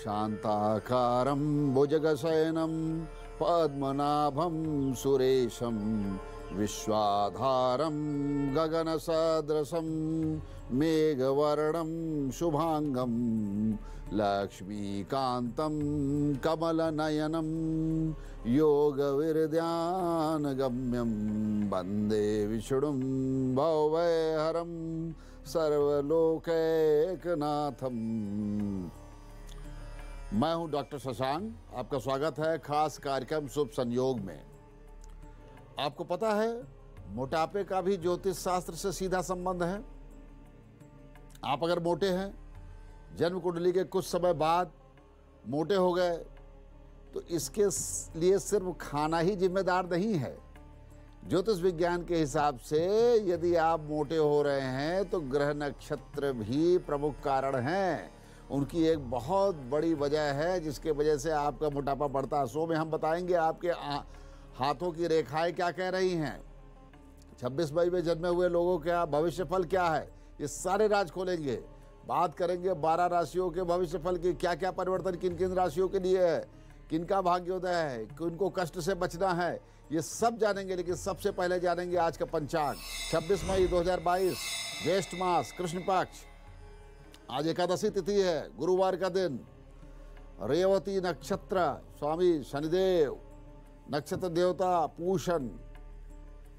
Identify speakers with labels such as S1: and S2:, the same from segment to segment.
S1: शांताकारं भुजगशयनं पद्मनाभं सुरेशं विश्वाधारं गगनसदृशं मेघवर्णं शुभांगं लक्ष्मीकान्तं कमलनयनं योगविरध्यानगम्यं वन्दे विष्णुं भवभयहरं सर्वलोकैकनाथं। मैं हूं डॉक्टर शशांक, आपका स्वागत है खास कार्यक्रम शुभ संयोग में। आपको पता है मोटापे का भी ज्योतिष शास्त्र से सीधा संबंध है। आप अगर मोटे हैं, जन्म कुंडली के कुछ समय बाद मोटे हो गए, तो इसके लिए सिर्फ खाना ही जिम्मेदार नहीं है। ज्योतिष विज्ञान के हिसाब से यदि आप मोटे हो रहे हैं तो ग्रह नक्षत्र भी प्रमुख कारण हैं। उनकी एक बहुत बड़ी वजह है जिसके वजह से आपका मोटापा बढ़ता है। शो में हम बताएंगे आपके हाथों की रेखाएं क्या कह रही हैं, 26 मई में जन्मे हुए लोगों का भविष्य फल क्या है, ये सारे राज खोलेंगे। बात करेंगे 12 राशियों के भविष्य फल की, क्या क्या परिवर्तन किन किन राशियों के लिए है, किनका भाग्योदय है, किनको कष्ट से बचना है, ये सब जानेंगे। लेकिन सबसे पहले जानेंगे आज का पंचांग। 26 मई 2022 ज्येष्ठ मास कृष्ण पक्ष, आज एकादशी तिथि है, गुरुवार का दिन। रेवती नक्षत्र, स्वामी शनिदेव, नक्षत्र देवता पूषण,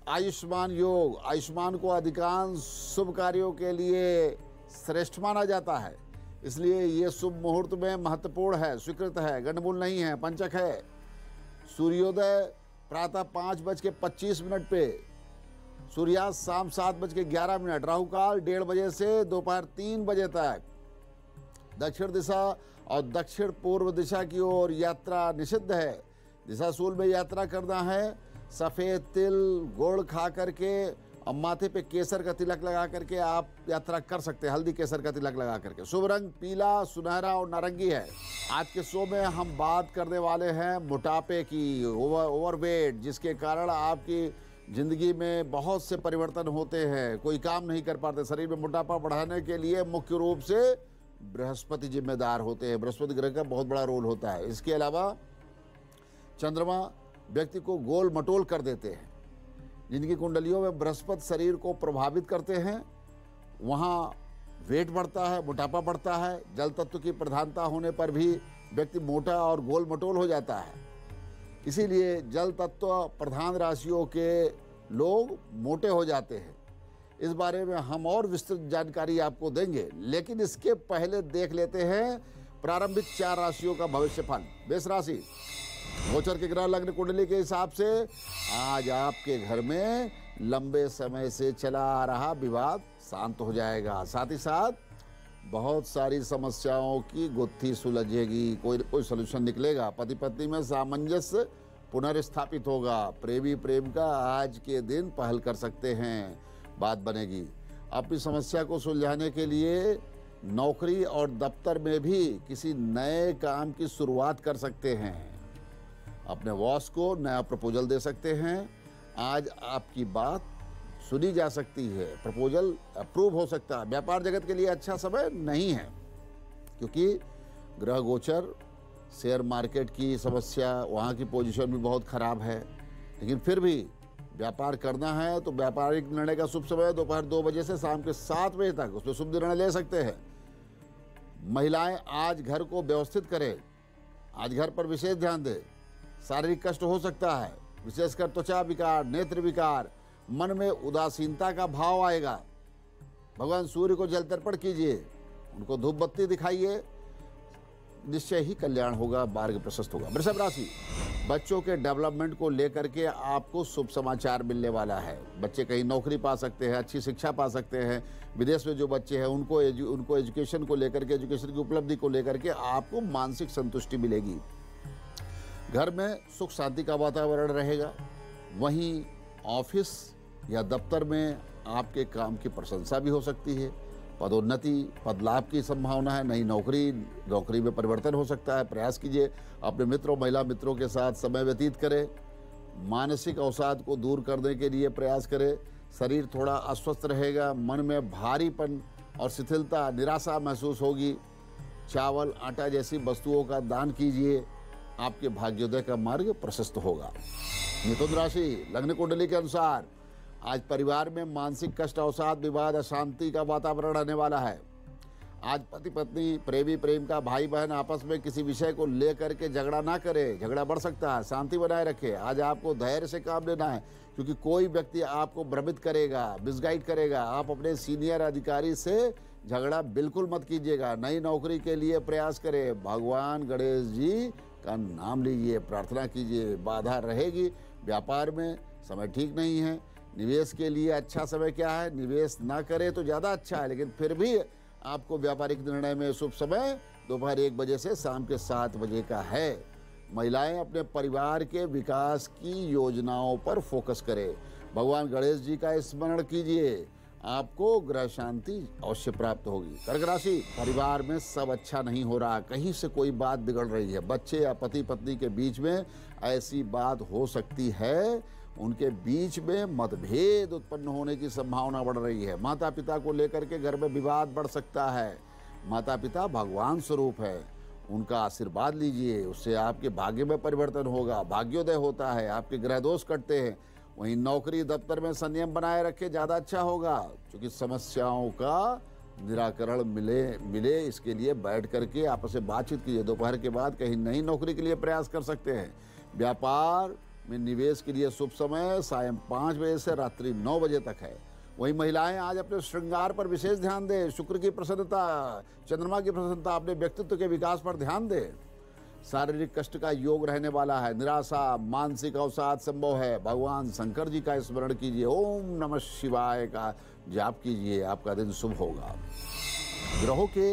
S1: आयुष्मान योग। आयुष्मान को अधिकांश शुभ कार्यों के लिए श्रेष्ठ माना जाता है, इसलिए ये शुभ मुहूर्त में महत्वपूर्ण है, स्वीकृत है, गंडमूल नहीं है, पंचक है। सूर्योदय प्रातः 5:25 पे, सूर्यास्त शाम 7:11, राहु काल 1:30 बजे से दोपहर 3 बजे तक। दक्षिण दिशा और दक्षिण पूर्व दिशा की ओर यात्रा निषिद्ध है। दिशाशूल में यात्रा करना है। सफ़ेद तिल गुड़ खा करके और माथे पे केसर का तिलक लगा करके आप यात्रा कर सकते हैं, हल्दी केसर का तिलक लगा करके। शुभ रंग पीला, सुनहरा और नारंगी है। आज के शो में हम बात करने वाले हैं मोटापे की, ओवरवेट, जिसके कारण आपकी जिंदगी में बहुत से परिवर्तन होते हैं, कोई काम नहीं कर पाते। शरीर में मोटापा बढ़ाने के लिए मुख्य रूप से बृहस्पति जिम्मेदार होते हैं। बृहस्पति ग्रह का बहुत बड़ा रोल होता है। इसके अलावा चंद्रमा व्यक्ति को गोल मटोल कर देते हैं। जिनकी कुंडलियों में बृहस्पति शरीर को प्रभावित करते हैं, वहाँ वेट बढ़ता है, मोटापा बढ़ता है। जल तत्व की प्रधानता होने पर भी व्यक्ति मोटा और गोल मटोल हो जाता है। इसीलिए जल तत्व प्रधान राशियों के लोग मोटे हो जाते हैं। इस बारे में हम और विस्तृत जानकारी आपको देंगे, लेकिन इसके पहले देख लेते हैं प्रारंभिक 4 राशियों का भविष्य फल। मेष राशि, गोचर के ग्रह लग्न कुंडली के हिसाब से आज आपके घर में लंबे समय से चला आ रहा विवाद शांत हो जाएगा। साथ ही साथ बहुत सारी समस्याओं की गुत्थी सुलझेगी, कोई सलूशन निकलेगा। पति पत्नी में सामंजस्य पुनर्स्थापित होगा। प्रेमी प्रेम का आज के दिन पहल कर सकते हैं, बात बनेगी। अपनी समस्या को सुलझाने के लिए नौकरी और दफ्तर में भी किसी नए काम की शुरुआत कर सकते हैं। अपने बॉस को नया प्रपोजल दे सकते हैं। आज आपकी बात सुनी जा सकती है, प्रपोजल अप्रूव हो सकता है। व्यापार जगत के लिए अच्छा समय नहीं है, क्योंकि ग्रह गोचर, शेयर मार्केट की समस्या, वहाँ की पोजीशन भी बहुत खराब है। लेकिन फिर भी व्यापार करना है तो व्यापारिक निर्णय का शुभ समय दोपहर 2 बजे से शाम के 7 बजे तक, उसमें शुभ निर्णय ले सकते हैं। महिलाएं आज घर को व्यवस्थित करें, आज घर पर विशेष ध्यान दें। शारीरिक कष्ट हो सकता है, विशेषकर त्वचा विकार, नेत्र विकार, मन में उदासीनता का भाव आएगा। भगवान सूर्य को जल तर्पण कीजिए, उनको धूप बत्ती दिखाइए, निश्चय ही कल्याण होगा, मार्ग प्रशस्त होगा। वृषभ राशि, बच्चों के डेवलपमेंट को लेकर के आपको शुभ समाचार मिलने वाला है। बच्चे कहीं नौकरी पा सकते हैं, अच्छी शिक्षा पा सकते हैं। विदेश में जो बच्चे हैं उनको एजुकेशन को लेकर के, एजुकेशन की उपलब्धि को लेकर के आपको मानसिक संतुष्टि मिलेगी। घर में सुख शांति का वातावरण रहेगा। वहीं ऑफिस या दफ्तर में आपके काम की प्रशंसा भी हो सकती है। पदोन्नति, पद लाभ की संभावना है। नई नौकरी में परिवर्तन हो सकता है। प्रयास कीजिए, अपने मित्रों, महिला मित्रों के साथ समय व्यतीत करें। मानसिक अवसाद को दूर करने के लिए प्रयास करें। शरीर थोड़ा अस्वस्थ रहेगा, मन में भारीपन और शिथिलता, निराशा महसूस होगी। चावल, आटा जैसी वस्तुओं का दान कीजिए। आपके भाग्योदय का मार्ग प्रशस्त होगा। मिथुन राशि, लग्न कुंडली के अनुसार आज परिवार में मानसिक कष्ट, अवसाद, विवाद, अशांति का वातावरण रहने वाला है। आज पति पत्नी, प्रेमी प्रेमिका, भाई बहन आपस में किसी विषय को लेकर के झगड़ा ना करे, झगड़ा बढ़ सकता है। शांति बनाए रखें। आज आपको धैर्य से काम लेना है, क्योंकि कोई व्यक्ति आपको भ्रमित करेगा, मिसगाइड करेगा। आप अपने सीनियर अधिकारी से झगड़ा बिल्कुल मत कीजिएगा। नई नौकरी के लिए प्रयास करें। भगवान गणेश जी का नाम लीजिए, प्रार्थना कीजिए, बाधा रहेगी। व्यापार में समय ठीक नहीं है। निवेश के लिए अच्छा समय क्या है? निवेश ना करें तो ज़्यादा अच्छा है, लेकिन फिर भी आपको व्यापारिक निर्णय में शुभ समय दोपहर 1 बजे से शाम के 7 बजे का है। महिलाएं अपने परिवार के विकास की योजनाओं पर फोकस करें। भगवान गणेश जी का स्मरण कीजिए, आपको ग्रह शांति अवश्य प्राप्त होगी। कर्क राशि, परिवार में सब अच्छा नहीं हो रहा, कहीं से कोई बात बिगड़ रही है। बच्चे या पति पत्नी के बीच में ऐसी बात हो सकती है, उनके बीच में मतभेद उत्पन्न होने की संभावना बढ़ रही है। माता पिता को लेकर के घर में विवाद बढ़ सकता है। माता पिता भगवान स्वरूप है, उनका आशीर्वाद लीजिए, उससे आपके भाग्य में परिवर्तन होगा, भाग्योदय होता है, आपके ग्रह दोष कटते हैं। वहीं नौकरी दफ्तर में संयम बनाए रखे, ज़्यादा अच्छा होगा, क्योंकि समस्याओं का निराकरण मिले इसके लिए बैठ करके आपस में बातचीत कीजिए। दोपहर के बाद कहीं नई नौकरी के लिए प्रयास कर सकते हैं। व्यापार में निवेश के लिए शुभ समय सायं 5 बजे से रात्रि 9 बजे तक है। वहीं महिलाएं आज अपने श्रृंगार पर विशेष ध्यान दें। शुक्र की प्रसन्नता, चंद्रमा की प्रसन्नता, अपने व्यक्तित्व के विकास पर ध्यान दें। शारीरिक कष्ट का योग रहने वाला है। निराशा, मानसिक अवसाद संभव है। भगवान शंकर जी का स्मरण कीजिए, ओम नमः शिवाय का जाप कीजिए, आपका दिन शुभ होगा। ग्रहों के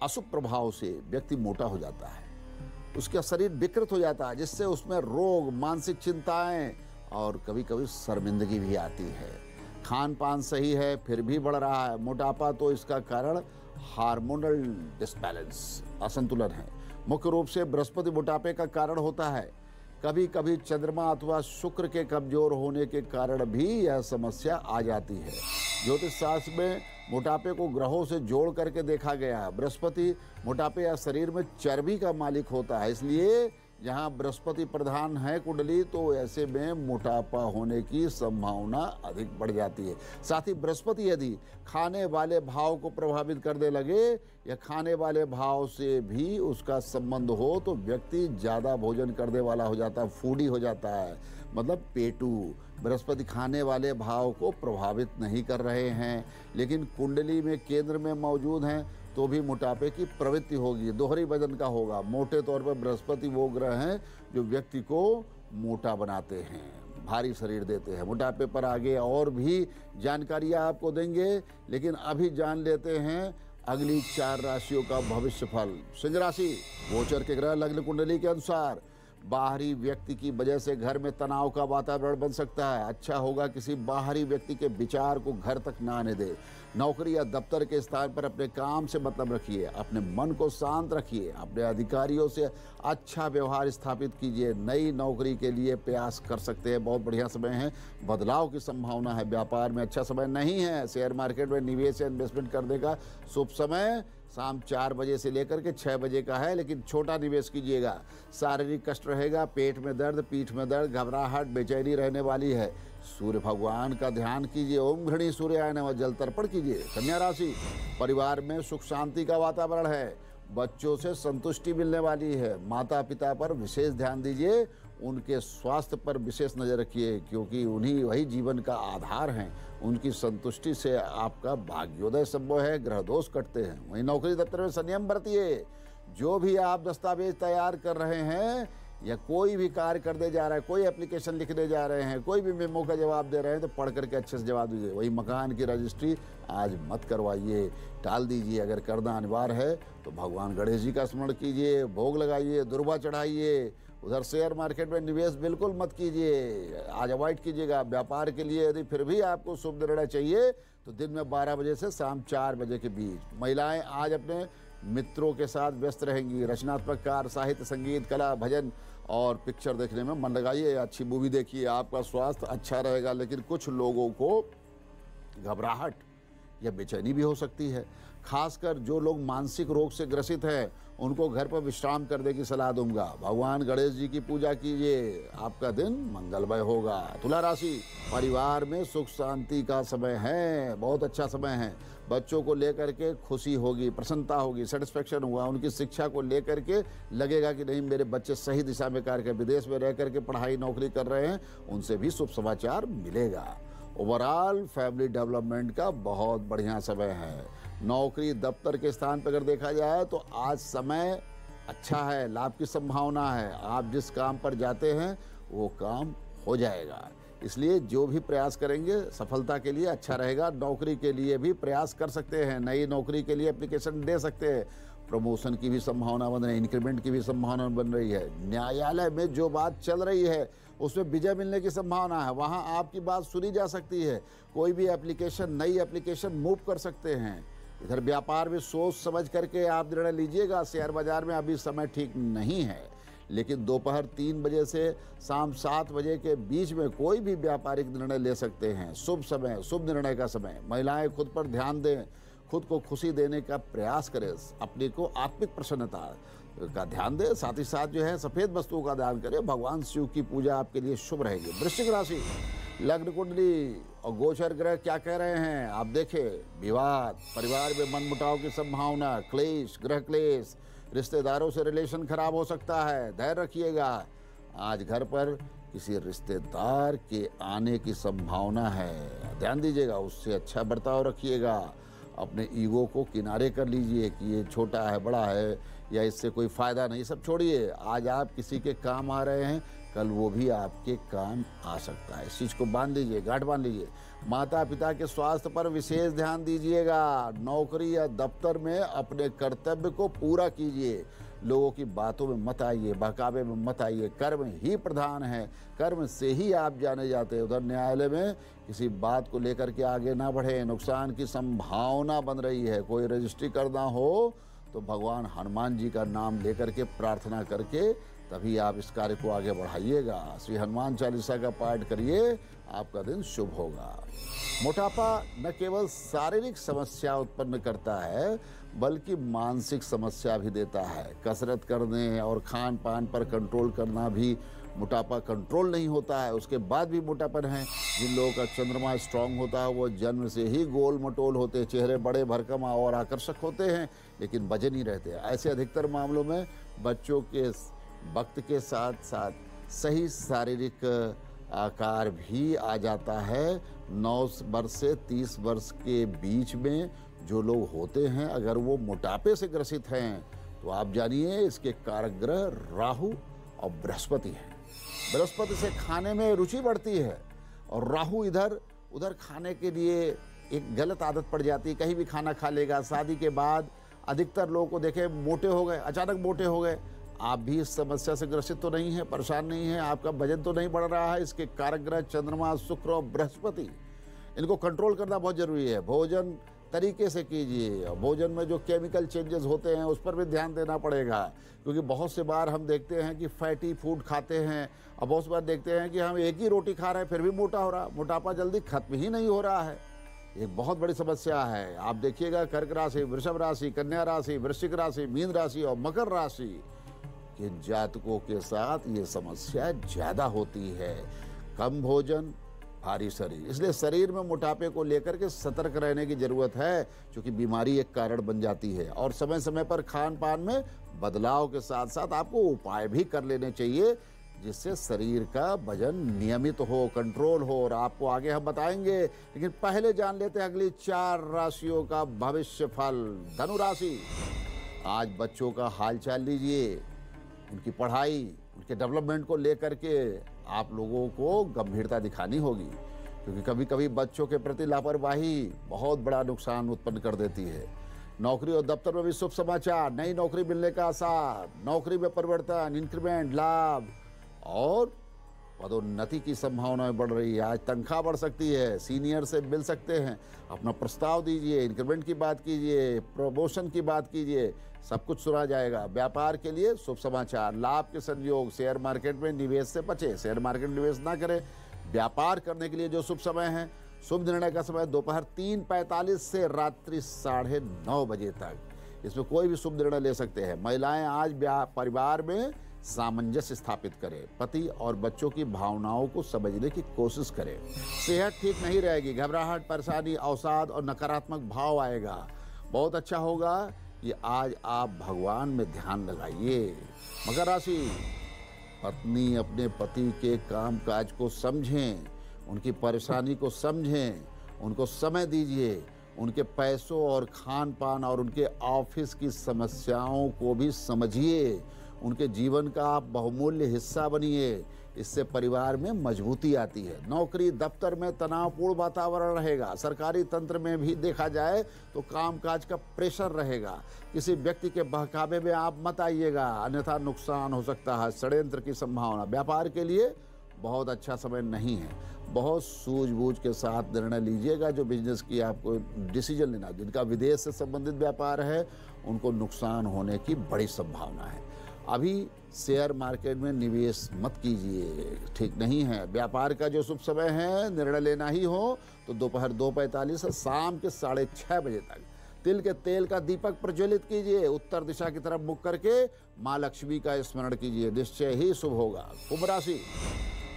S1: अशुभ प्रभाव से व्यक्ति मोटा हो जाता है, उसका शरीर विकृत हो जाता है, जिससे उसमें रोग, मानसिक चिंताएं और कभी कभी शर्मिंदगी भी आती है। खान पान सही है फिर भी बढ़ रहा है। मोटापा तो इसका कारण हार्मोनल डिसबैलेंस, असंतुलन है। मुख्य रूप से बृहस्पति मोटापे का कारण होता है। कभी कभी चंद्रमा अथवा शुक्र के कमजोर होने के कारण भी यह समस्या आ जाती है। ज्योतिष शास्त्र में मोटापे को ग्रहों से जोड़ करके देखा गया है। बृहस्पति मोटापे या शरीर में चर्बी का मालिक होता है, इसलिए जहाँ बृहस्पति प्रधान है कुंडली, तो ऐसे में मोटापा होने की संभावना अधिक बढ़ जाती है। साथ ही बृहस्पति यदि खाने वाले भाव को प्रभावित करने लगे या खाने वाले भाव से भी उसका संबंध हो, तो व्यक्ति ज़्यादा भोजन करने वाला हो जाता है, फूडी हो जाता है, मतलब पेटू। बृहस्पति खाने वाले भाव को प्रभावित नहीं कर रहे हैं, लेकिन कुंडली में केंद्र में मौजूद हैं, तो भी मोटापे की प्रवृत्ति होगी, दोहरी वजन का होगा। मोटे तौर पर बृहस्पति वो ग्रह हैं जो व्यक्ति को मोटा बनाते हैं, भारी शरीर देते हैं। मोटापे पर आगे और भी जानकारियां आपको देंगे, लेकिन अभी जान लेते हैं अगली 4 राशियों का भविष्य फल। सिंह राशि, गोचर के ग्रह लग्न कुंडली के अनुसार बाहरी व्यक्ति की वजह से घर में तनाव का वातावरण बन सकता है। अच्छा होगा किसी बाहरी व्यक्ति के विचार को घर तक ना आने दे। नौकरी या दफ्तर के स्थान पर अपने काम से मतलब रखिए, अपने मन को शांत रखिए, अपने अधिकारियों से अच्छा व्यवहार स्थापित कीजिए। नई नौकरी के लिए प्रयास कर सकते हैं, बहुत बढ़िया समय है, बदलाव की संभावना है। व्यापार में अच्छा समय नहीं है। शेयर मार्केट में निवेश या इन्वेस्टमेंट करने का शुभ समय शाम 4 बजे से लेकर के 6 बजे का है, लेकिन छोटा निवेश कीजिएगा। शारीरिक कष्ट रहेगा, पेट में दर्द, पीठ में दर्द, घबराहट, बेचैनी रहने वाली है। सूर्य भगवान का ध्यान कीजिए, ओम घृणी सूर्याय नमः, जल तर्पण कीजिए। कन्या राशि, परिवार में सुख शांति का वातावरण है। बच्चों से संतुष्टि मिलने वाली है। माता पिता पर विशेष ध्यान दीजिए, उनके स्वास्थ्य पर विशेष नजर रखिए, क्योंकि उन्हीं वही जीवन का आधार हैं। उनकी संतुष्टि से आपका भाग्योदय संभव है, ग्रह दोष कटते हैं। वहीं नौकरी दफ्तर में संयम बरतिए। जो भी आप दस्तावेज तैयार कर रहे हैं या कोई भी कार्य करने जा रहे हैं, कोई एप्लीकेशन लिखने जा रहे हैं, कोई भी मेमो का जवाब दे रहे हैं, तो पढ़ करके अच्छे से जवाब दीजिए। वही मकान की रजिस्ट्री आज मत करवाइए, टाल दीजिए। अगर करना अनिवार्य है तो भगवान गणेश जी का स्मरण कीजिए, भोग लगाइए, दुर्वा चढ़ाइए। उधर शेयर मार्केट में निवेश बिल्कुल मत कीजिए, आज अवॉइड कीजिएगा। व्यापार के लिए यदि फिर भी आपको शुभ निर्णय चाहिए तो दिन में 12 बजे से शाम 4 बजे के बीच। महिलाएं आज अपने मित्रों के साथ व्यस्त रहेंगी। रचनात्मक कार्य, साहित्य, संगीत, कला, भजन और पिक्चर देखने में मन लगाइए, अच्छी मूवी देखिए। आपका स्वास्थ्य अच्छा रहेगा, लेकिन कुछ लोगों को घबराहट या बेचैनी भी हो सकती है। खासकर जो लोग मानसिक रोग से ग्रसित हैं उनको घर पर विश्राम करने की सलाह दूंगा। भगवान गणेश जी की पूजा कीजिए, आपका दिन मंगलमय होगा। तुला राशि, परिवार में सुख शांति का समय है, बहुत अच्छा समय है। बच्चों को लेकर के खुशी होगी, प्रसन्नता होगी, सेटिस्फेक्शन हुआ। उनकी शिक्षा को लेकर के लगेगा कि नहीं, मेरे बच्चे सही दिशा में कार्य कर, विदेश में रह करके पढ़ाई नौकरी कर रहे हैं, उनसे भी शुभ समाचार मिलेगा। ओवरऑल फैमिली डेवलपमेंट का बहुत बढ़िया समय है। नौकरी दफ्तर के स्थान पर अगर देखा जाए तो आज समय अच्छा है, लाभ की संभावना है। आप जिस काम पर जाते हैं वो काम हो जाएगा, इसलिए जो भी प्रयास करेंगे सफलता के लिए अच्छा रहेगा। नौकरी के लिए भी प्रयास कर सकते हैं, नई नौकरी के लिए एप्लीकेशन दे सकते हैं। प्रमोशन की भी संभावना बन रही है, इंक्रीमेंट की भी संभावना बन रही है। न्यायालय में जो बात चल रही है उसमें विजय मिलने की संभावना है, वहाँ आपकी बात सुनी जा सकती है। कोई भी एप्लीकेशन, नई एप्लीकेशन मूव कर सकते हैं। इधर व्यापार में सोच समझ करके आप निर्णय लीजिएगा। शेयर बाजार में अभी समय ठीक नहीं है, लेकिन दोपहर 3 बजे से शाम 7 बजे के बीच में कोई भी व्यापारिक निर्णय ले सकते हैं। शुभ समय, शुभ निर्णय का समय। महिलाएं खुद पर ध्यान दें, खुद को खुशी देने का प्रयास करें, अपने को आत्मिक प्रसन्नता का ध्यान दें। साथ ही साथ जो है सफेद वस्तुओं का दान करें। भगवान शिव की पूजा आपके लिए शुभ रहेगी। वृश्चिक राशि, लग्न कुंडली और गोचर ग्रह क्या कह रहे हैं आप देखें। विवाद, परिवार में मनमुटाव की संभावना, क्लेश, ग्रह क्लेश, रिश्तेदारों से रिलेशन खराब हो सकता है, धैर्य रखिएगा। आज घर पर किसी रिश्तेदार के आने की संभावना है, ध्यान दीजिएगा, उससे अच्छा बर्ताव रखिएगा। अपने ईगो को किनारे कर लीजिए कि ये छोटा है, बड़ा है, या इससे कोई फ़ायदा नहीं, सब छोड़िए। आज आप किसी के काम आ रहे हैं, कल वो भी आपके काम आ सकता है। इस चीज़ को बांध लीजिए, गांठ बांध लीजिए। माता पिता के स्वास्थ्य पर विशेष ध्यान दीजिएगा। नौकरी या दफ्तर में अपने कर्तव्य को पूरा कीजिए। लोगों की बातों में मत आइए, बहकावे में मत आइए। कर्म ही प्रधान है, कर्म से ही आप जाने जाते हैं। उधर न्यायालय में किसी बात को लेकर के आगे ना बढ़े, नुकसान की संभावना बन रही है। कोई रजिस्ट्री करना हो तो भगवान हनुमान जी का नाम लेकर के प्रार्थना करके तभी आप इस कार्य को आगे बढ़ाइएगा। श्री हनुमान चालीसा का पाठ करिए, आपका दिन शुभ होगा। मोटापा न केवल शारीरिक समस्या उत्पन्न करता है बल्कि मानसिक समस्या भी देता है। कसरत करने और खान पान पर कंट्रोल करना भी मोटापा कंट्रोल नहीं होता है, उसके बाद भी मोटापन है। जिन लोगों का चंद्रमा स्ट्रांग होता है वो जन्म से ही गोल मटोल होते हैं, चेहरे बड़े भरकम और आकर्षक होते हैं, लेकिन वजन ही रहते हैं। ऐसे अधिकतर मामलों में बच्चों के वक्त के साथ साथ सही शारीरिक आकार भी आ जाता है। 9 वर्ष से 30 वर्ष के बीच में जो लोग होते हैं, अगर वो मोटापे से ग्रसित हैं तो आप जानिए इसके कारक ग्रह राहु और बृहस्पति हैं। बृहस्पति से खाने में रुचि बढ़ती है और राहु इधर उधर खाने के लिए एक गलत आदत पड़ जाती है, कहीं भी खाना खा लेगा। शादी के बाद अधिकतर लोगों को देखे मोटे हो गए, अचानक मोटे हो गए। आप भी इस समस्या से ग्रसित तो नहीं है, परेशान नहीं है, आपका वजन तो नहीं बढ़ रहा है। इसके कारक ग्रह चंद्रमा, शुक्र और बृहस्पति, इनको कंट्रोल करना बहुत जरूरी है। भोजन तरीके से कीजिए। भोजन में जो केमिकल चेंजेस होते हैं उस पर भी ध्यान देना पड़ेगा, क्योंकि बहुत से बार हम देखते हैं कि फैटी फूड खाते हैं और बहुत से बार देखते हैं कि हम एक ही रोटी खा रहे हैं फिर भी मोटा हो रहा। मोटापा जल्दी खत्म ही नहीं हो रहा है, एक बहुत बड़ी समस्या है। आप देखिएगा कर्क राशि, वृषभ राशि, कन्या राशि, वृश्चिक राशि, मीन राशि और मकर राशि के जातकों के साथ ये समस्या ज़्यादा होती है। कम भोजन, भारी शरीर, इसलिए शरीर में मोटापे को लेकर के सतर्क रहने की ज़रूरत है, क्योंकि बीमारी एक कारण बन जाती है। और समय समय पर खान पान में बदलाव के साथ साथ आपको उपाय भी कर लेने चाहिए, जिससे शरीर का वजन नियमित हो, कंट्रोल हो। और आपको आगे हम बताएंगे, लेकिन पहले जान लेते हैं अगली 4 राशियों का भविष्य फल। धनु राशि, आज बच्चों का हालचाल लीजिए। उनकी पढ़ाई, उनके डेवलपमेंट को लेकर के आप लोगों को गंभीरता दिखानी होगी, क्योंकि कभी कभी बच्चों के प्रति लापरवाही बहुत बड़ा नुकसान उत्पन्न कर देती है। नौकरी और दफ्तर में भी शुभ समाचार, नई नौकरी मिलने का आसार, नौकरी में परिवर्तन, इंक्रीमेंट, लाभ और पदोन्नति की संभावनाएं बढ़ रही है। आज तनख्वाह बढ़ सकती है, सीनियर से मिल सकते हैं, अपना प्रस्ताव दीजिए, इंक्रीमेंट की बात कीजिए, प्रमोशन की बात कीजिए, सब कुछ सुना जाएगा। व्यापार के लिए शुभ समाचार, लाभ के संयोग। शेयर मार्केट में निवेश से बचें, शेयर मार्केट निवेश ना करें। व्यापार करने के लिए जो शुभ समय है शुभ निर्णय का समय दोपहर 3:45 से रात्रि 9:30 बजे तक। इसमें कोई भी शुभ निर्णय ले सकते हैं। महिलाएं आज परिवार में सामंजस्य स्थापित करें। पति और बच्चों की भावनाओं को समझने की कोशिश करें। सेहत ठीक नहीं रहेगी, घबराहट, परेशानी, अवसाद और नकारात्मक भाव आएगा। बहुत अच्छा होगा कि आज आप भगवान में ध्यान लगाइए। मकर राशि, पत्नी अपने पति के काम काज को समझें, उनकी परेशानी को समझें, उनको समय दीजिए, उनके पैसों और खान पान और उनके ऑफिस की समस्याओं को भी समझिए। उनके जीवन का आप बहुमूल्य हिस्सा बनिए। इससे परिवार में मजबूती आती है। नौकरी दफ्तर में तनावपूर्ण वातावरण रहेगा। सरकारी तंत्र में भी देखा जाए तो कामकाज का प्रेशर रहेगा। किसी व्यक्ति के बहकावे में आप मत आइएगा, अन्यथा नुकसान हो सकता है। षड्यंत्र की संभावना। व्यापार के लिए बहुत अच्छा समय नहीं है। बहुत सूझबूझ के साथ निर्णय लीजिएगा। जो बिजनेस की आपको डिसीजन लेना, जिनका विदेश से संबंधित व्यापार है, उनको नुकसान होने की बड़ी संभावना है। अभी शेयर मार्केट में निवेश मत कीजिए, ठीक नहीं है। व्यापार का जो शुभ समय है, निर्णय लेना ही हो तो दोपहर 2:45 से शाम के 6:30 बजे तक। तिल के तेल का दीपक प्रज्वलित कीजिए। उत्तर दिशा की तरफ मुख करके माँ लक्ष्मी का स्मरण कीजिए, निश्चय ही शुभ होगा। कुंभ राशि,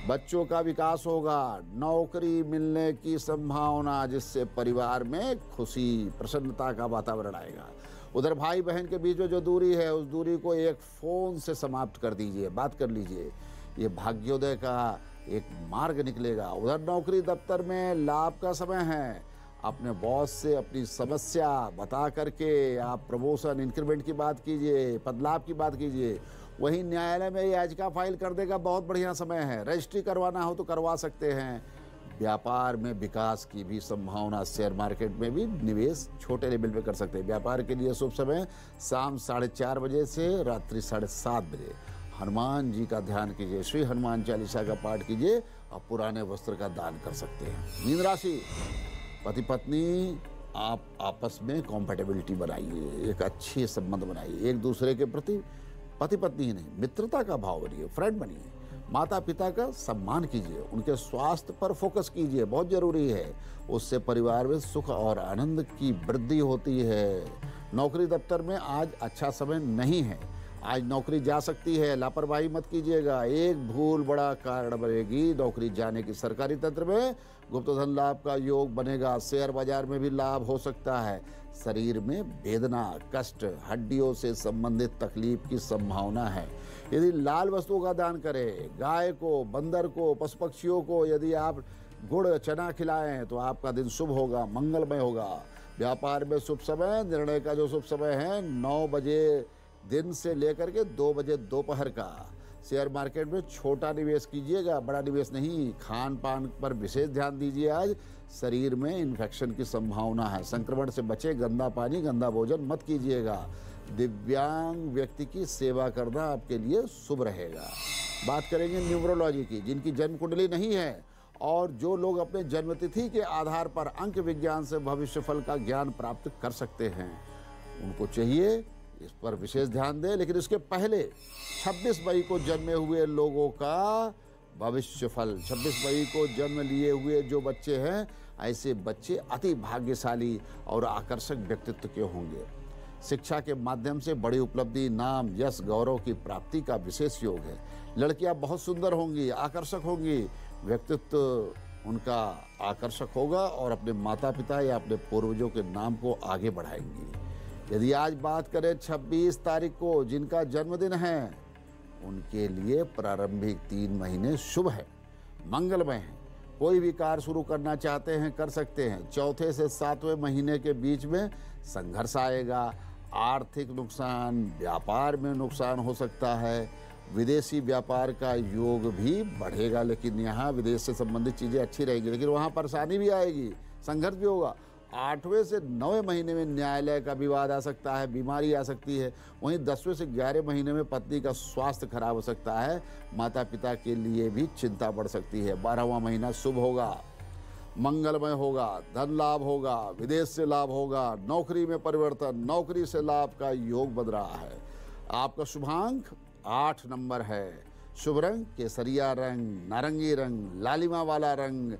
S1: बच्चों का विकास होगा। नौकरी मिलने की संभावना, जिससे परिवार में खुशी, प्रसन्नता का वातावरण आएगा। उधर भाई बहन के बीच में जो दूरी है, उस दूरी को एक फोन से समाप्त कर दीजिए, बात कर लीजिए। ये भाग्योदय का एक मार्ग निकलेगा। उधर नौकरी दफ्तर में लाभ का समय है। अपने बॉस से अपनी समस्या बता करके आप प्रमोशन, इंक्रीमेंट की बात कीजिए, पदलाभ की बात कीजिए। वहीं न्यायालय में याचिका फाइल करने का बहुत बढ़िया समय है। रजिस्ट्री करवाना हो तो करवा सकते हैं। व्यापार में विकास की भी संभावना। शेयर मार्केट में भी निवेश छोटे लेवल पे कर सकते हैं। व्यापार के लिए शुभ समय शाम 4:30 बजे से रात्रि 7:30 बजे। हनुमान जी का ध्यान कीजिए, श्री हनुमान चालीसा का पाठ कीजिए और पुराने वस्त्र का दान कर सकते हैं। मीन राशि, पति पत्नी आप आपस में कॉम्पेटेबिलिटी बनाइए, एक अच्छे संबंध बनाइए। एक दूसरे के प्रति पति पत्नी ही नहीं, मित्रता का भाव बनिए, फ्रेंड बनिए। माता पिता का सम्मान कीजिए, उनके स्वास्थ्य पर फोकस कीजिए, बहुत जरूरी है। उससे परिवार में सुख और आनंद की वृद्धि होती है। नौकरी दफ्तर में आज अच्छा समय नहीं है। आज नौकरी जा सकती है, लापरवाही मत कीजिएगा। एक भूल बड़ा कारण बनेगी नौकरी जाने की। सरकारी तंत्र में गुप्त धन लाभ का योग बनेगा। शेयर बाजार में भी लाभ हो सकता है। शरीर में वेदना, कष्ट, हड्डियों से संबंधित तकलीफ की संभावना है। यदि लाल वस्तुओं का दान करें, गाय को, बंदर को, पशु पक्षियों को यदि आप गुड़ चना खिलाएं तो आपका दिन शुभ होगा, मंगलमय होगा। व्यापार में शुभ समय, निर्णय का जो शुभ समय है 9 बजे दिन से लेकर के 2 बजे दोपहर का। शेयर मार्केट में छोटा निवेश कीजिएगा, बड़ा निवेश नहीं। खान पान पर विशेष ध्यान दीजिए। आज शरीर में इन्फेक्शन की संभावना है, संक्रमण से बचे। गंदा पानी, गंदा भोजन मत कीजिएगा। दिव्यांग व्यक्ति की सेवा करना आपके लिए शुभ रहेगा। बात करेंगे न्यूमरोलॉजी की। जिनकी जन्म कुंडली नहीं है और जो लोग अपने जन्मतिथि के आधार पर अंक विज्ञान से भविष्यफल का ज्ञान प्राप्त कर सकते हैं, उनको चाहिए इस पर विशेष ध्यान दें। लेकिन इसके पहले 26 मई को जन्मे हुए लोगों का भविष्यफल, 26 मई को जन्म लिए हुए जो बच्चे हैं, ऐसे बच्चे अति भाग्यशाली और आकर्षक व्यक्तित्व के होंगे। शिक्षा के माध्यम से बड़ी उपलब्धि, नाम, यश, गौरव की प्राप्ति का विशेष योग है। लड़कियां बहुत सुंदर होंगी, आकर्षक होंगी। व्यक्तित्व उनका आकर्षक होगा और अपने माता पिता या अपने पूर्वजों के नाम को आगे बढ़ाएंगी। यदि आज बात करें 26 तारीख को जिनका जन्मदिन है, उनके लिए प्रारंभिक 3 महीने शुभ है, मंगलमय है। कोई भी कार्य शुरू करना चाहते हैं, कर सकते हैं। चौथे से 7वें महीने के बीच में संघर्ष आएगा। आर्थिक नुकसान, व्यापार में नुकसान हो सकता है। विदेशी व्यापार का योग भी बढ़ेगा, लेकिन यहाँ विदेश से संबंधित चीज़ें अच्छी रहेगी, लेकिन वहाँ परेशानी भी आएगी, संघर्ष भी होगा। 8वें से 9वें महीने में न्यायालय का विवाद आ सकता है, बीमारी आ सकती है। वहीं 10वें से 11वें महीने में पत्नी का स्वास्थ्य खराब हो सकता है। माता पिता के लिए भी चिंता बढ़ सकती है। 12वां महीना शुभ होगा, मंगलमय होगा, धन लाभ होगा, विदेश से लाभ होगा, नौकरी में परिवर्तन, नौकरी से लाभ का योग बन रहा है। आपका शुभांक 8 नंबर है। शुभ रंग केसरिया रंग, नारंगी रंग, लालिमा वाला रंग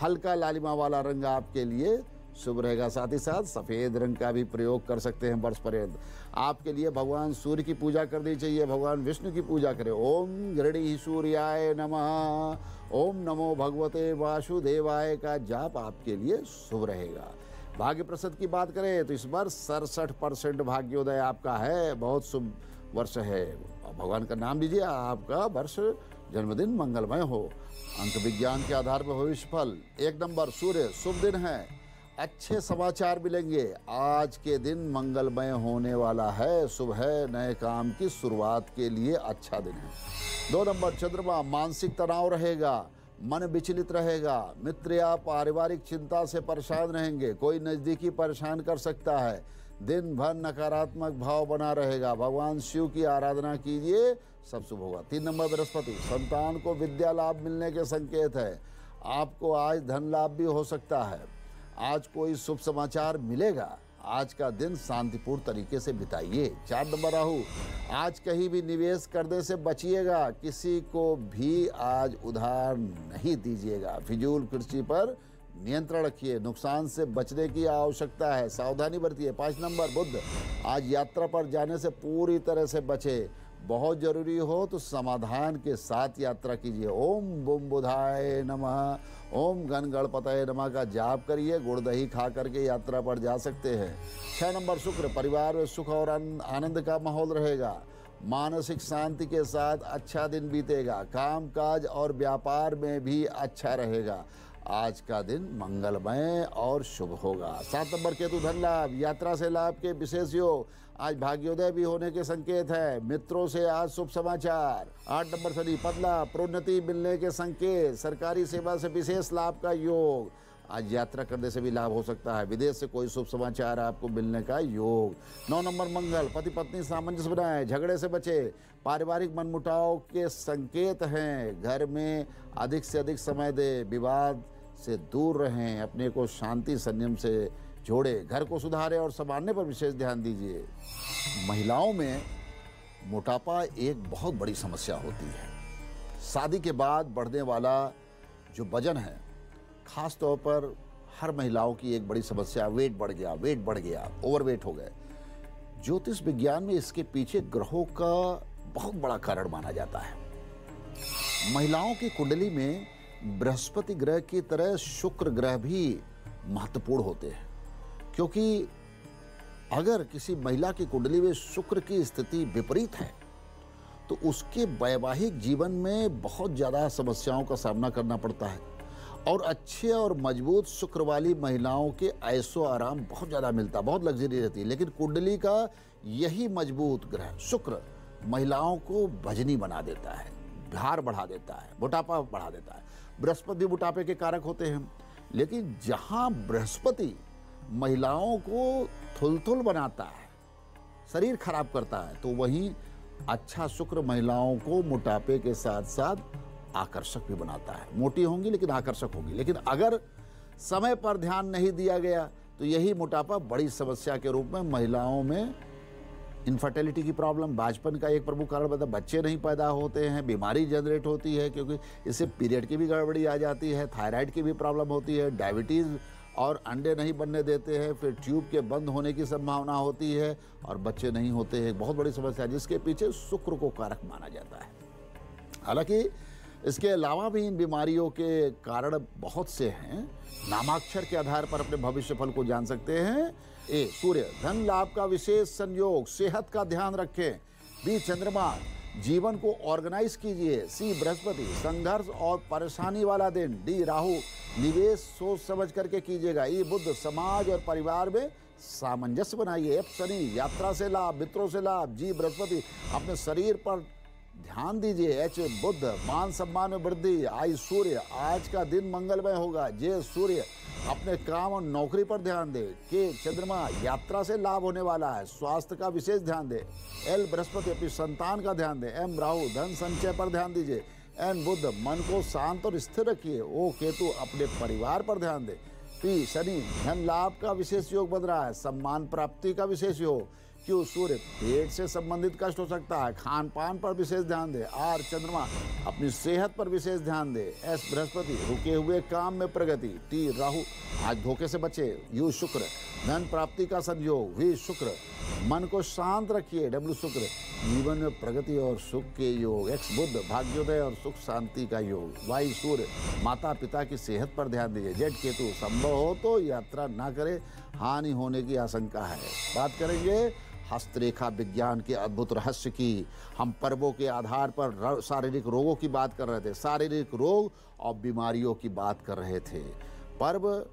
S1: हल्का लालिमा वाला रंग आपके लिए शुभ रहेगा। साथ ही साथ सफ़ेद रंग का भी प्रयोग कर सकते हैं वर्ष पर्यंत। आपके लिए भगवान सूर्य की पूजा करनी चाहिए, भगवान विष्णु की पूजा करें। ओम गृणी सूर्याय नमः, ओम नमो भगवते वासुदेवाय का जाप आपके लिए शुभ रहेगा। भाग्य प्रसाद की बात करें तो इस बार 67% भाग्योदय आपका है, बहुत शुभ वर्ष है। भगवान का नाम लीजिए, आपका वर्ष जन्मदिन मंगलमय हो। अंक विज्ञान के आधार पर भविष्य फल 1 नंबर सूर्य, शुभ दिन है, अच्छे समाचार मिलेंगे। आज के दिन मंगलमय होने वाला है, शुभ है, नए काम की शुरुआत के लिए अच्छा दिन है। 2 नंबर चंद्रमा, मानसिक तनाव रहेगा, मन विचलित रहेगा, मित्र या पारिवारिक चिंता से परेशान रहेंगे, कोई नज़दीकी परेशान कर सकता है। दिन भर नकारात्मक भाव बना रहेगा। भगवान शिव की आराधना कीजिए, सब शुभ होगा। 3 नंबर बृहस्पति, संतान को विद्या लाभ मिलने के संकेत है। आपको आज धन लाभ भी हो सकता है। आज कोई शुभ समाचार मिलेगा। आज का दिन शांतिपूर्ण तरीके से बिताइए। 4 नंबर राहु, आज कहीं भी निवेश करने से बचिएगा, किसी को भी आज उधार नहीं दीजिएगा। फिजूल खर्ची पर नियंत्रण रखिए, नुकसान से बचने की आवश्यकता है, सावधानी बरतिए। 5 नंबर बुध, आज यात्रा पर जाने से पूरी तरह से बचे, बहुत जरूरी हो तो समाधान के साथ यात्रा कीजिए। ओम बुम बुधाय नमः, ओम गण गणपतये नमः का जाप करिए। गुड़ दही खा करके यात्रा पर जा सकते हैं। 6 नंबर शुक्र, परिवार में सुख और आनंद का माहौल रहेगा, मानसिक शांति के साथ अच्छा दिन बीतेगा, काम काज और व्यापार में भी अच्छा रहेगा। आज का दिन मंगलमय और शुभ होगा। 7 नंबर केतु, धन लाभ, यात्रा से लाभ के विशेष योग, आज भाग्योदय भी होने के संकेत है, मित्रों से आज शुभ समाचार। 8 नंबर शनि, पद लाभ, प्रोन्नति मिलने के संकेत, सरकारी सेवा से विशेष लाभ का योग, आज यात्रा करने से भी लाभ हो सकता है, विदेश से कोई शुभ समाचार आपको मिलने का योग। 9 नंबर मंगल, पति पत्नी सामंजस्य बनाए, झगड़े से बचे, पारिवारिक मनमुटाव के संकेत हैं, घर में अधिक से अधिक समय दे, विवाद से दूर रहें, अपने को शांति संयम से जोड़े, घर को सुधारें और संभालने पर विशेष ध्यान दीजिए। महिलाओं में मोटापा एक बहुत बड़ी समस्या होती है। शादी के बाद बढ़ने वाला जो वजन है, खास तौर पर हर महिलाओं की एक बड़ी समस्या, वेट बढ़ गया, ओवरवेट हो गए। ज्योतिष विज्ञान में इसके पीछे ग्रहों का बहुत बड़ा कारण माना जाता है। महिलाओं की कुंडली में बृहस्पति ग्रह की तरह शुक्र ग्रह भी महत्वपूर्ण होते हैं, क्योंकि अगर किसी महिला की कुंडली में शुक्र की स्थिति विपरीत है तो उसके वैवाहिक जीवन में बहुत ज़्यादा समस्याओं का सामना करना पड़ता है। और अच्छे और मजबूत शुक्र वाली महिलाओं के ऐशो आराम बहुत ज़्यादा मिलता, बहुत लग्जरी रहती है। लेकिन कुंडली का यही मजबूत ग्रह शुक्र महिलाओं को वजनी बना देता है, भार बढ़ा देता है, मोटापा बढ़ा देता है। बृहस्पति भी मोटापे के कारक होते हैं, लेकिन जहाँ बृहस्पति महिलाओं को थुलथुल बनाता है, शरीर खराब करता है, तो वहीं अच्छा शुक्र महिलाओं को मोटापे के साथ साथ आकर्षक भी बनाता है। मोटी होंगी लेकिन आकर्षक होगी। लेकिन अगर समय पर ध्यान नहीं दिया गया तो यही मोटापा बड़ी समस्या के रूप में महिलाओं में इनफर्टिलिटी की प्रॉब्लम, बाजपन का एक प्रमुख कारण बनता है, बच्चे नहीं पैदा होते हैं, बीमारी जनरेट होती है, क्योंकि इससे पीरियड की भी गड़बड़ी आ जाती है, थायराइड की भी प्रॉब्लम होती है, डायबिटीज़ और अंडे नहीं बनने देते हैं, फिर ट्यूब के बंद होने की संभावना होती है और बच्चे नहीं होते हैं। बहुत बड़ी समस्या है जिसके पीछे शुक्र को कारक माना जाता है। हालांकि इसके अलावा भी इन बीमारियों के कारण बहुत से हैं। नामाक्षर के आधार पर अपने भविष्य फल को जान सकते हैं। ए सूर्य, धन लाभ का विशेष संयोग, सेहत का ध्यान रखें। बी चंद्रमा, जीवन को ऑर्गेनाइज कीजिए। सी बृहस्पति, संघर्ष और परेशानी वाला दिन। डी राहु, निवेश सोच समझ करके कीजिएगा। ई बुध, समाज और परिवार में सामंजस्य बनाइए। एफ शनि, यात्रा से लाभ, मित्रों से लाभ। जी बृहस्पति, अपने शरीर पर ध्यान दीजिए। एच बुध, मान सम्मान में वृद्धि। आई सूर्य, आज का दिन मंगलमय होगा। जे सूर्य, अपने काम और नौकरी पर ध्यान दे। के चंद्रमा, यात्रा से लाभ होने वाला है, स्वास्थ्य का विशेष ध्यान दे। एल बृहस्पति, अपनी संतान का ध्यान दे। एम राहु, धन संचय पर ध्यान दीजिए। एन बुध, मन को शांत और स्थिर रखिए। ओ केतु, अपने परिवार पर ध्यान दे। पी शनि, धन लाभ का विशेष योग बन रहा है, सम्मान प्राप्ति का विशेष योग। क्यों? सूर्य, पेट से संबंधित कष्ट हो सकता है, खान पान पर विशेष ध्यान दे। आर, चंद्रमा, अपनी सेहत पर विशेष ध्यान दे। एस, बृहस्पति, रुके हुए काम में प्रगति। टी, राहु, आज धोखे से बचे। यू, शुक्र, धन प्राप्ति का संयोग। वी, शुक्र, मन को शांत रखिए। डब्ल्यू, शुक्र, जीवन में प्रगति और सुख के योग। एक्स, बुध, भाग्योदय और सुख शांति का योग। वाई, सूर्य, माता पिता की सेहत पर ध्यान दीजिए। जेड, केतु, संभव हो तो यात्रा ना करें, हानि होने की आशंका है। बात करेंगे हस्तरेखा विज्ञान के अद्भुत रहस्य की। हम पर्वों के आधार पर शारीरिक रोगों की बात कर रहे थे, शारीरिक रोग और बीमारियों की बात कर रहे थे। पर्व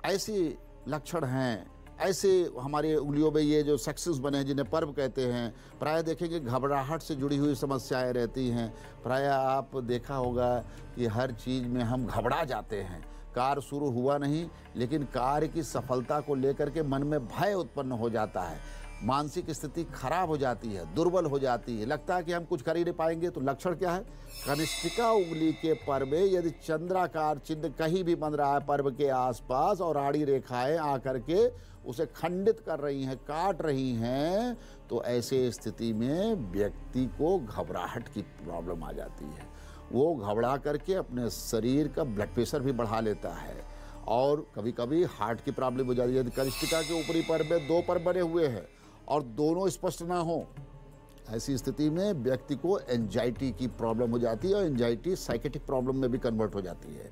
S1: ऐसी लक्षण हैं, ऐसे हमारे उंगलियों में ये जो सक्सेस बने हैं जिन्हें पर्व कहते हैं, प्रायः देखेंगे घबराहट से जुड़ी हुई समस्याएं रहती हैं। प्रायः आप देखा होगा कि हर चीज़ में हम घबरा जाते हैं। कार्य शुरू हुआ नहीं, लेकिन कार्य की सफलता को लेकर के मन में भय उत्पन्न हो जाता है। मानसिक स्थिति खराब हो जाती है, दुर्बल हो जाती है, लगता है कि हम कुछ कर ही नहीं पाएंगे। तो लक्षण क्या है? कनिष्ठिका उंगली के पर्व में यदि चंद्राकार चिन्ह कहीं भी बन रहा है पर्व के आसपास और आड़ी रेखाएं आकर के उसे खंडित कर रही हैं, काट रही हैं, तो ऐसे स्थिति में व्यक्ति को घबराहट की प्रॉब्लम आ जाती है। वो घबरा करके अपने शरीर का ब्लड प्रेशर भी बढ़ा लेता है और कभी कभी हार्ट की प्रॉब्लम हो जाती है। यदि कनिष्ठिका के ऊपरी पर्व में दो पर्व बने हुए हैं और दोनों स्पष्ट ना हो, ऐसी स्थिति में व्यक्ति को एंजाइटी की प्रॉब्लम हो जाती है और एंजाइटी साइकेटिक प्रॉब्लम में भी कन्वर्ट हो जाती है।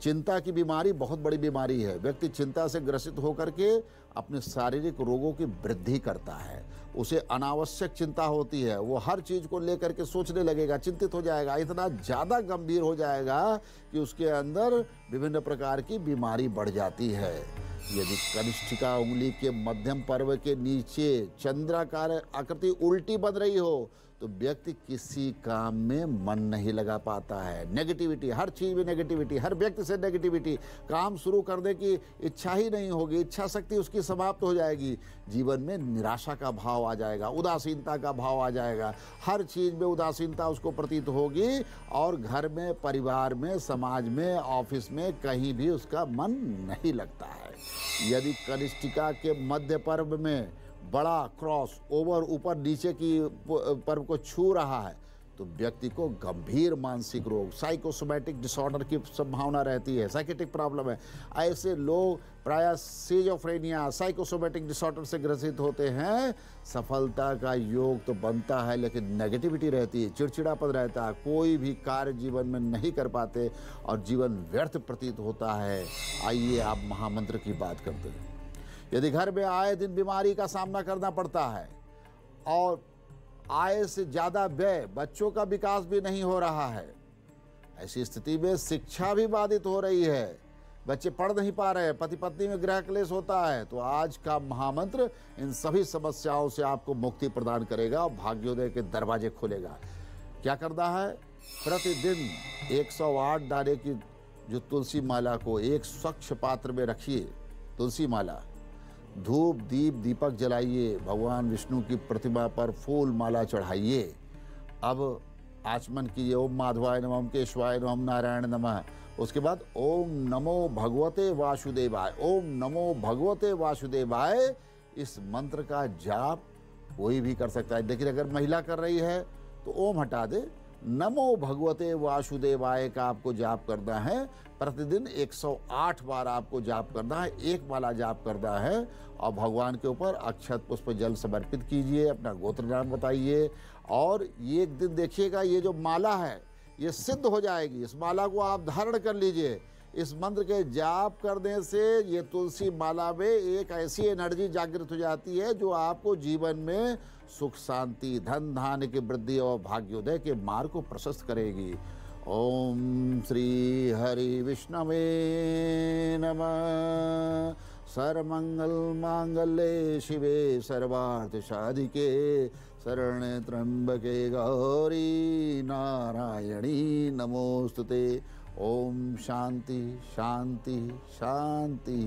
S1: चिंता की बीमारी बहुत बड़ी बीमारी है। व्यक्ति चिंता से ग्रसित होकर के अपने शारीरिक रोगों की वृद्धि करता है। उसे अनावश्यक चिंता होती है, वो हर चीज़ को लेकर के सोचने लगेगा, चिंतित हो जाएगा, इतना ज़्यादा गंभीर हो जाएगा कि उसके अंदर विभिन्न प्रकार की बीमारी बढ़ जाती है। यदि कनिष्ठिका उंगली के मध्यम पर्व के नीचे चंद्राकार आकृति उल्टी बन रही हो तो व्यक्ति किसी काम में मन नहीं लगा पाता है। नेगेटिविटी, हर चीज़ में नेगेटिविटी, हर व्यक्ति से नेगेटिविटी, काम शुरू करने की इच्छा ही नहीं होगी, इच्छा शक्ति उसकी समाप्त हो जाएगी। जीवन में निराशा का भाव आ जाएगा, उदासीनता का भाव आ जाएगा, हर चीज़ में उदासीनता उसको प्रतीत होगी और घर में, परिवार में, समाज में, ऑफिस में कहीं भी उसका मन नहीं लगता है। यदि कनिष्ठिका के मध्य पर्व में बड़ा क्रॉस ओवर ऊपर नीचे की पर्व को छू रहा है तो व्यक्ति को गंभीर मानसिक रोग, साइकोसोमैटिक डिसऑर्डर की संभावना रहती है। साइकेटिक प्रॉब्लम है, ऐसे लोग प्रायः सिजोफ्रेनिया, साइकोसोमैटिक डिसऑर्डर से ग्रसित होते हैं। सफलता का योग तो बनता है लेकिन नेगेटिविटी रहती है, चिड़चिड़ापन रहता है, कोई भी कार्य जीवन में नहीं कर पाते और जीवन व्यर्थ प्रतीत होता है। आइए आप महामंत्र की बात करते हैं। यदि घर में आए दिन बीमारी का सामना करना पड़ता है और आय से ज़्यादा व्यय, बच्चों का विकास भी नहीं हो रहा है, ऐसी स्थिति में शिक्षा भी बाधित हो रही है, बच्चे पढ़ नहीं पा रहे हैं, पति पत्नी में गृह क्लेश होता है, तो आज का महामंत्र इन सभी समस्याओं से आपको मुक्ति प्रदान करेगा और भाग्योदय के दरवाजे खोलेगा। क्या करना है? प्रतिदिन 108 दाने की जो तुलसी माला को एक स्वच्छ पात्र में रखिए, तुलसी माला, धूप दीप दीपक जलाइए, भगवान विष्णु की प्रतिमा पर फूल माला चढ़ाइए। अब आचमन कीजिए, ओम माधवाय नमः, ओम केशवाय नमः, ओम नारायण नमः। उसके बाद ओम नमो भगवते वासुदेवाय, ओम नमो भगवते वासुदेवाय। इस मंत्र का जाप कोई भी कर सकता है, लेकिन अगर महिला कर रही है तो ओम हटा दे, नमो भगवते वासुदेवाय का आपको जाप करना है। प्रतिदिन 108 बार आपको जाप करना है, एक माला जाप करना है और भगवान के ऊपर अक्षत पुष्प जल समर्पित कीजिए, अपना गोत्र नाम बताइए और एक दिन देखिएगा ये जो माला है ये सिद्ध हो जाएगी। इस माला को आप धारण कर लीजिए। इस मंत्र के जाप करने से ये तुलसी माला में एक ऐसी एनर्जी जागृत हो जाती है जो आपको जीवन में सुख शांति, धन धान्य की वृद्धि और भाग्योदय के मार्ग को प्रशस्त करेगी। ओम श्री हरि विष्णवे नमः। सर्वमंगल मांगल्ये शिवे सर्वार्थ साधिके शरण्ये त्र्यंबके गौरी नारायणी नमोस्तुते। ओम शांति शांति शांति।